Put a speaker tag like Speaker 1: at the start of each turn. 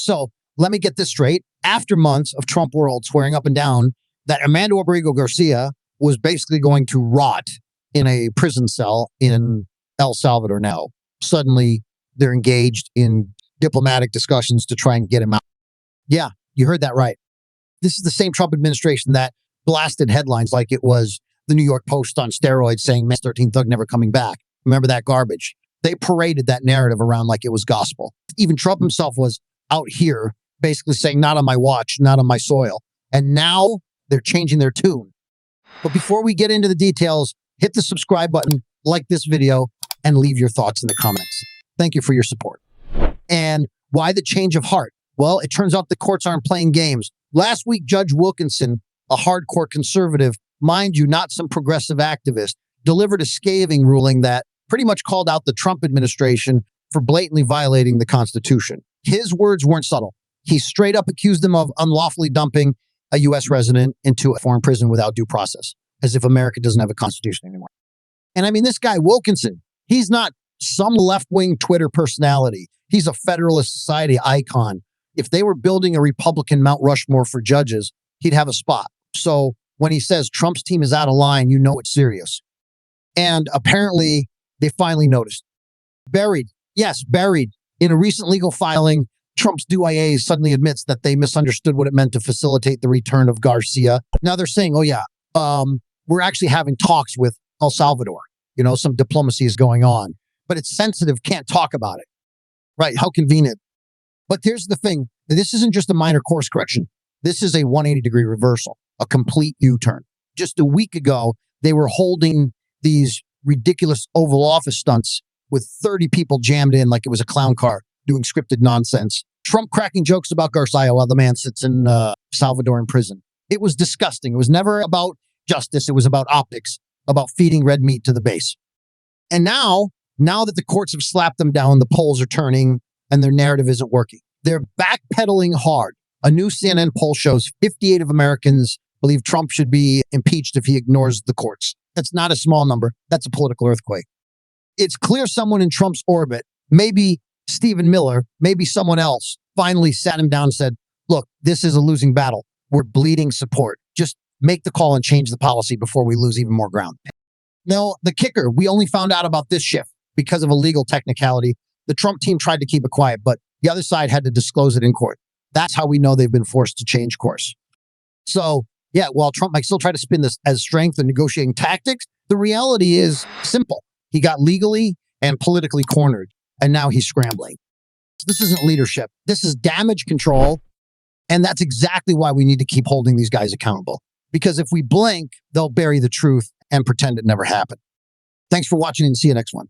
Speaker 1: So let me get this straight. After months of Trump world swearing up and down that Amanda Abrigo Garcia was basically going to rot in a prison cell in El Salvador now, suddenly they're engaged in diplomatic discussions to try and get him out. Yeah, you heard that right. This is the same Trump administration that blasted headlines like it was the New York Post on steroids saying May 13th thug never coming back. Remember that garbage? They paraded that narrative around like it was gospel. Even Trump himself was out here basically saying, not on my watch, not on my soil. And now they're changing their tune. But before we get into the details, hit the subscribe button, like this video, and leave your thoughts in the comments. Thank you for your support. And why the change of heart? Well, it turns out the courts aren't playing games. Last week, Judge Wilkinson, a hardcore conservative, mind you, not some progressive activist, delivered a scathing ruling that pretty much called out the Trump administration for blatantly violating the Constitution. His words weren't subtle. He straight up accused them of unlawfully dumping a U.S. resident into a foreign prison without due process, as if America doesn't have a constitution anymore. And I mean, this guy, Wilkinson, he's not some left-wing Twitter personality. He's a Federalist Society icon. If they were building a Republican Mount Rushmore for judges, he'd have a spot. So when he says Trump's team is out of line, you know it's serious. And apparently, they finally noticed. Buried in a recent legal filing, Trump's doyen suddenly admits that they misunderstood what it meant to facilitate the return of Garcia. Now they're saying, we're actually having talks with El Salvador. Some diplomacy is going on, but it's sensitive, can't talk about it. Right, how convenient. But here's the thing. This isn't just a minor course correction. This is a 180-degree reversal, a complete U-turn. Just a week ago, they were holding these ridiculous Oval Office stunts with 30 people jammed in like it was a clown car doing scripted nonsense. Trump cracking jokes about Garcia while the man sits in Salvadoran prison. It was disgusting. It was never about justice. It was about optics, about feeding red meat to the base. And now that the courts have slapped them down, the polls are turning and their narrative isn't working. They're backpedaling hard. A new CNN poll shows 58 of Americans believe Trump should be impeached if he ignores the courts. That's not a small number. That's a political earthquake. It's clear someone in Trump's orbit, maybe Stephen Miller, maybe someone else, finally sat him down and said, look, this is a losing battle. We're bleeding support. Just make the call and change the policy before we lose even more ground. Now, the kicker, we only found out about this shift because of a legal technicality. The Trump team tried to keep it quiet, but the other side had to disclose it in court. That's how we know they've been forced to change course. So, yeah, while Trump might still try to spin this as strength and negotiating tactics, the reality is simple. He got legally and politically cornered, and now he's scrambling. This isn't leadership. This is damage control, and that's exactly why we need to keep holding these guys accountable. Because if we blink, they'll bury the truth and pretend it never happened. Thanks for watching, and see you next one.